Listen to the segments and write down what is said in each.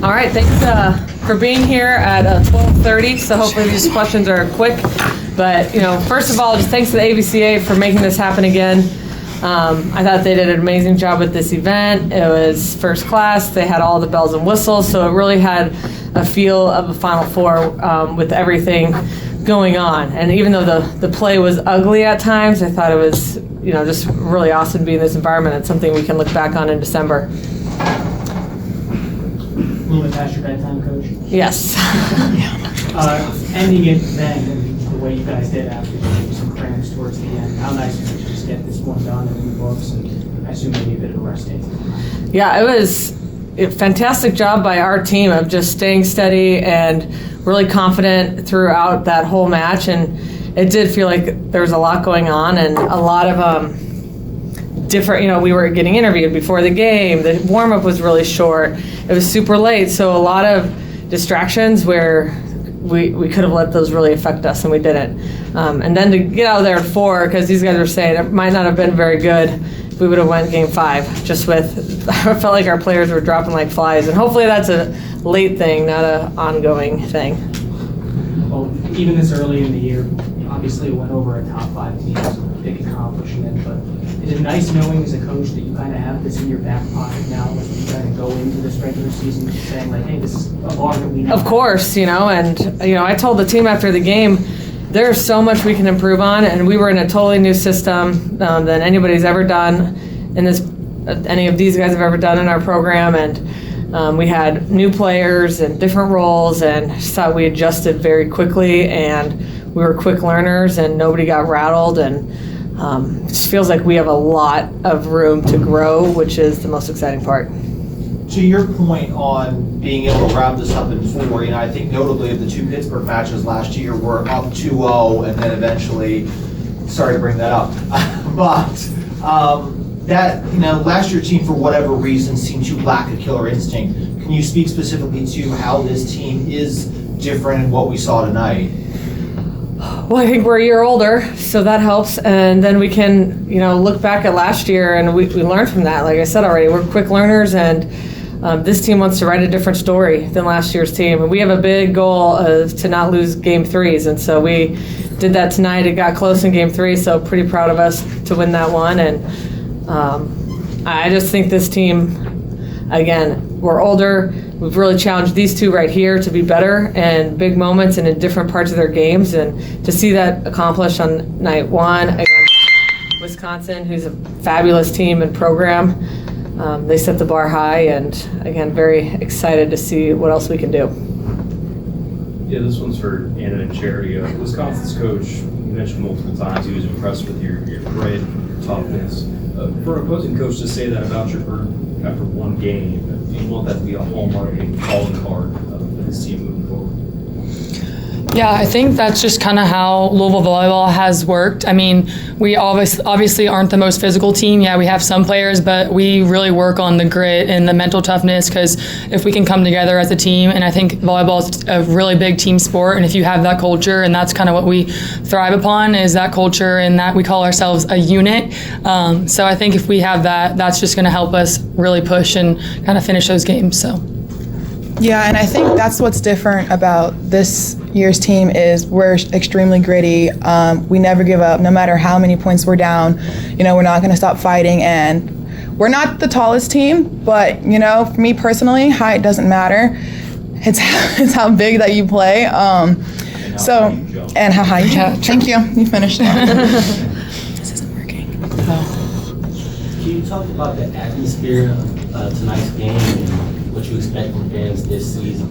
All right, thanks for being here at 12:30. So hopefully these questions are quick. But first of all, just thanks to the ABCA for making this happen again. I thought they did an amazing job with this event. It was first class. They had all the bells and whistles, so it really had a feel of a Final Four with everything going on. And even though the play was ugly at times, I thought it was just really awesome to be in this environment. It's something we can look back on in December. A little bit past your bedtime, Coach? Yes. Ending it then, the way you guys did after some cramps towards the end, how nice was it to just get this one done and in the books, and I assume maybe a bit of a rest day. Yeah, it was a fantastic job by our team of just staying steady and really confident throughout that whole match. And it did feel like there was a lot going on and a lot of different, we were getting interviewed before the game. The warm-up was really short. It was super late, so a lot of distractions where we could have let those really affect us, and we didn't. And then to get out of there at 4, because these guys were saying it might not have been very good if we would have went game 5, just with, I felt like our players were dropping like flies, and hopefully that's a late thing, not an ongoing thing. Well, even this early in the year, obviously it went over a top 5 team, so a big accomplishment, but is it nice knowing as a coach that you kind of have this in your back pocket now as you kind of go into this regular season saying like, hey, this is a bar that we know? Of course, and I told the team after the game, there's so much we can improve on, and we were in a totally new system than anybody's ever done in this, any of these guys have ever done in our program, and we had new players and different roles, and I just thought we adjusted very quickly, and we were quick learners, and nobody got rattled, and it just feels like we have a lot of room to grow, which is the most exciting part. To your point on being able to wrap this up in 4, I think notably of the 2 Pittsburgh matches last year were up 2-0 and then eventually, sorry to bring that up, but that, last year's team for whatever reason seemed to lack a killer instinct. Can you speak specifically to how this team is different in what we saw tonight? Well, I think we're a year older, so that helps. And then we can, look back at last year, and we learned from that. Like I said already, we're quick learners, and this team wants to write a different story than last year's team. And we have a big goal to not lose game 3s. And so we did that tonight. It got close in game 3, so pretty proud of us to win that one. And I just think this team, again, we're older. We've really challenged these 2 right here to be better in big moments and in different parts of their games. And to see that accomplished on night 1 against Wisconsin, who's a fabulous team and program, they set the bar high. And again, very excited to see what else we can do. Yeah, this one's for Anna and Charity. Wisconsin's coach, you mentioned multiple times he was impressed with your grit, your toughness. For an opposing coach to say that about your group after one game, you want that to be a hallmark and calling card for this team moving forward? Yeah, I think that's just kind of how Louisville Volleyball has worked. I mean, we obviously aren't the most physical team. Yeah, we have some players, but we really work on the grit and the mental toughness, because if we can come together as a team, and I think volleyball is a really big team sport, and if you have that culture, and that's kind of what we thrive upon, is that culture, and that we call ourselves a unit. So I think if we have that, that's just going to help us really push and kind of finish those games. So. Yeah, and I think that's what's different about this year's team is we're extremely gritty. We never give up, no matter how many points we're down. We're not going to stop fighting, and we're not the tallest team, but for me personally, height doesn't matter. It's how big that you play. And how high you jump. Thank you. You finished. This isn't working. Can you talk about the atmosphere of tonight's game and what you expect from fans this season,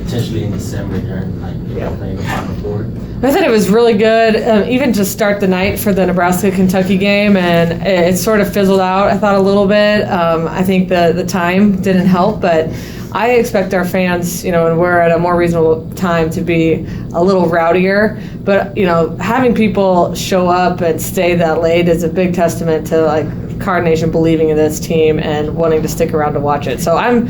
potentially in December during playing the Final Four? I thought it was really good, even to start the night for the Nebraska-Kentucky game, and it sort of fizzled out, I thought, a little bit. I think the time didn't help, but I expect our fans, when we're at a more reasonable time, to be a little rowdier. But, having people show up and stay that late is a big testament to, Card Nation believing in this team and wanting to stick around to watch it. So I'm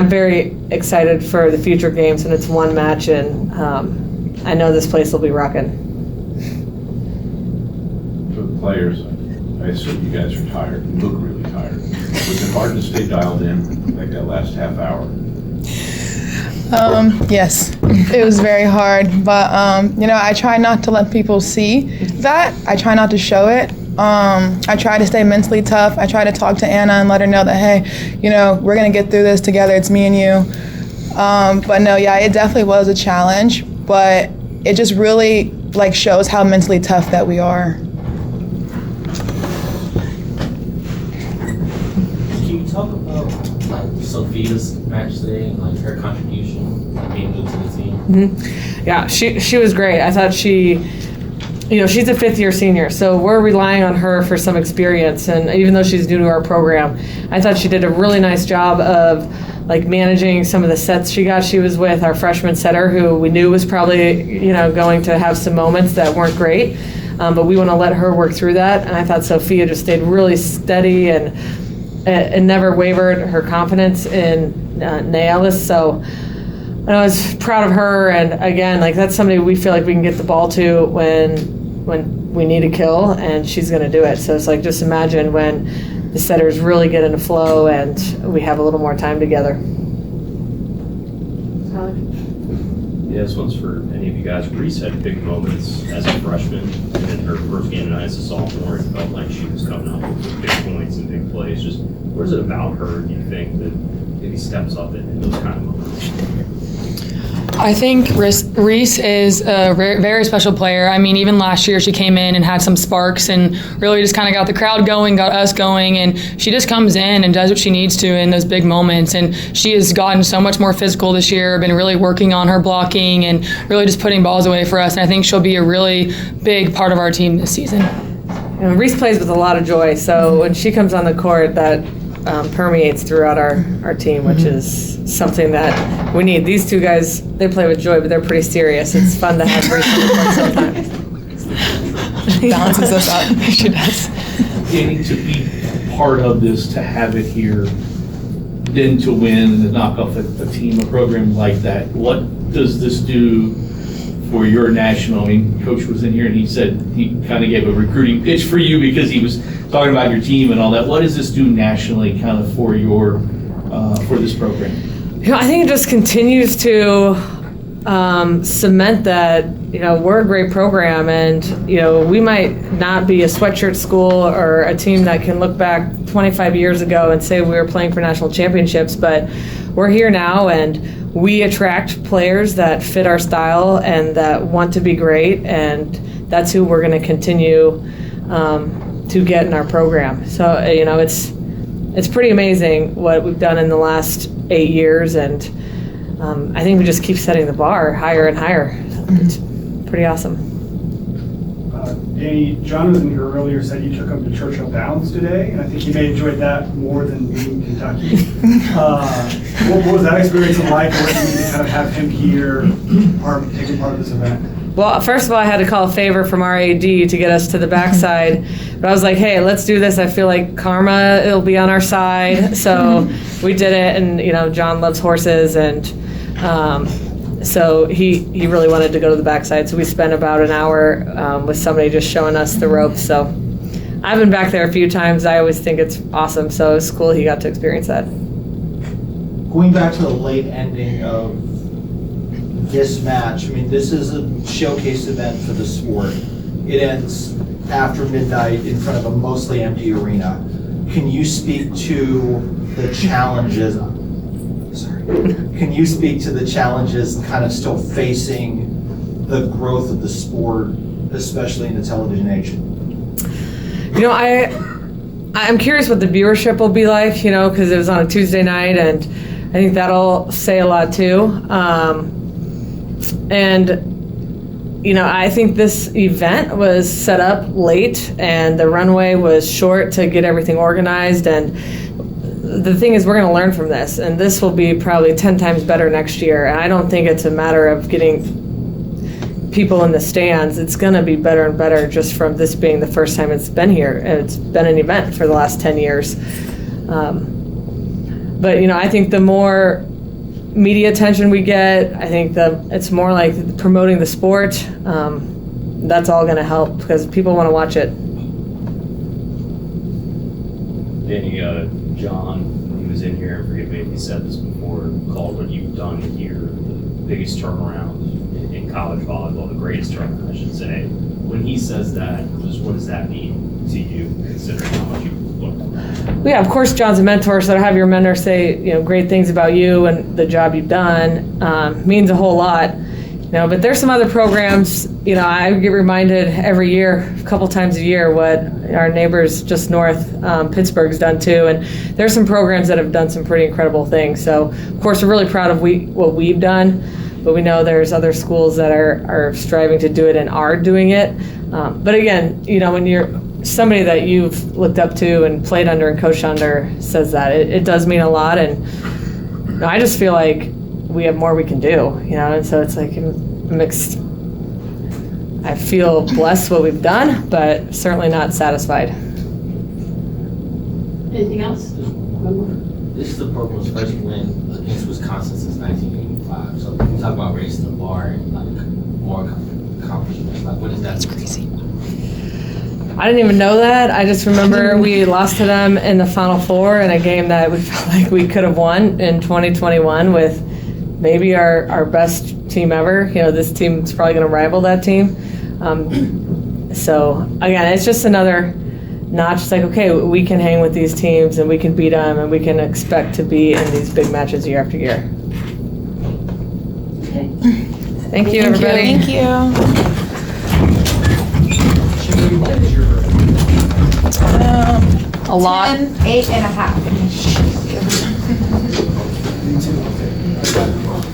very excited for the future games, and it's one match, and I know this place will be rocking. For the players, I assume you guys are tired. You look really tired. Was it hard to stay dialed in like that last half hour? Yes, it was very hard, but I try not to let people see that. I try not to show it. I try to stay mentally tough. I try to talk to Anna and let her know that, hey, we're gonna get through this together. It's me and you. But no, yeah, it definitely was a challenge, but it just really shows how mentally tough that we are. Can you talk about Sophia's match today and her contribution being new to the team? Mm-hmm. Yeah, she was great. I thought she's a fifth-year senior, so we're relying on her for some experience. And even though she's new to our program, I thought she did a really nice job of managing some of the sets she got. She was with our freshman setter, who we knew was probably going to have some moments that weren't great, but we want to let her work through that. And I thought Sophia just stayed really steady and never wavered her confidence in Naelis. So I was proud of her, and again, that's somebody we feel like we can get the ball to when we need a kill, and she's going to do it. So it's just imagine when the setters really get into flow and we have a little more time together. Yeah, this one's for any of you guys. Reese had big moments as a freshman, and in her first game tonight as a sophomore, it felt like she was coming up with big points and big plays. Just what is it about her, do you think, that maybe steps up in those kind of moments? I think Reese is a very, very special player. I mean, even last year she came in and had some sparks and really just kind of got the crowd going, got us going, and she just comes in and does what she needs to in those big moments. And she has gotten so much more physical this year, been really working on her blocking and really just putting balls away for us. And I think she'll be a really big part of our team this season. Reese plays with a lot of joy, so when she comes on the court, that permeates throughout our team, which is something that we need. These two guys, they play with joy, but they're pretty serious. It's fun to have Reese on the court sometimes. Balances us out. She does. Getting to be part of this, to have it here, then to win and to knock off a team, a program like that, what does this do for your national? I mean, Coach was in here and he said he kind of gave a recruiting pitch for you because he was talking about your team and all that. What does this do nationally kind of for your for this program? I think it just continues to cement that we're a great program, and we might not be a sweatshirt school or a team that can look back 25 years ago and say we were playing for national championships, but we're here now, and we attract players that fit our style and that want to be great, and that's who we're going to continue to get in our program. So it's pretty amazing what we've done in the last 8 years, and I think we just keep setting the bar higher and higher. It's pretty awesome. Danny, Jonathan here earlier said you took him to Churchill Downs today, and I think you may have enjoyed that more than being in Kentucky. What was that experience like? What did you kind of have him here, taking part of this event? Well, first of all, I had to call a favor from our AD to get us to the backside. But I was like, hey, let's do this. I feel like karma, it'll be on our side. So we did it, and, John loves horses, and so he really wanted to go to the backside. So we spent about an hour with somebody just showing us the ropes. So I've been back there a few times. I always think it's awesome. So it's cool he got to experience that. Going back to the late ending of this match, I mean, this is a showcase event for the sport. It ends after midnight in front of a mostly empty arena. Can you speak to the challenges? Can you speak to the challenges kind of still facing the growth of the sport, especially in the television age? I'm curious what the viewership will be like, because it was on a Tuesday night, and I think that'll say a lot too. I think this event was set up late, and the runway was short to get everything organized. And the thing is, we're going to learn from this, and this will be probably 10 times better next year. And I don't think it's a matter of getting people in the stands. It's going to be better and better just from this being the first time it's been here. It's been an event for the last 10 years. But I think the more media attention we get, I think it's more like promoting the sport. That's all going to help because people want to watch it. Danny, John, you was in here, and forgive me if he said this before, called what you've done here the biggest turnaround in college volleyball, the greatest turnaround, I should say. When he says that, just what does that mean to you, considering how much you've looked at? Yeah, of course, John's a mentor, so to have your mentor say, great things about you and the job you've done means a whole lot. But there's some other programs, I get reminded every year, a couple times a year, what our neighbors just north, Pittsburgh's done too. And there's some programs that have done some pretty incredible things. So, of course, we're really proud of what we've done, but we know there's other schools that are striving to do it and are doing it. But again, when you're somebody that you've looked up to and played under and coached under says that, it does mean a lot. And I just feel like we have more we can do, and so it's like mixed. I feel blessed what we've done, but certainly not satisfied. Anything else? This is the program's first win against Wisconsin since 1985. So when you talk about raising the bar and like more accomplishments, like what is that? That's crazy. I didn't even know that. I just remember we lost to them in the Final Four in a game that we felt like we could have won in 2021 with maybe our best team ever. This team's probably going to rival that team. So again, it's just another notch. It's like, okay, we can hang with these teams and we can beat them and we can expect to be in these big matches year after year. Okay. Thank you, everybody. Thank you. A lot. 8.5.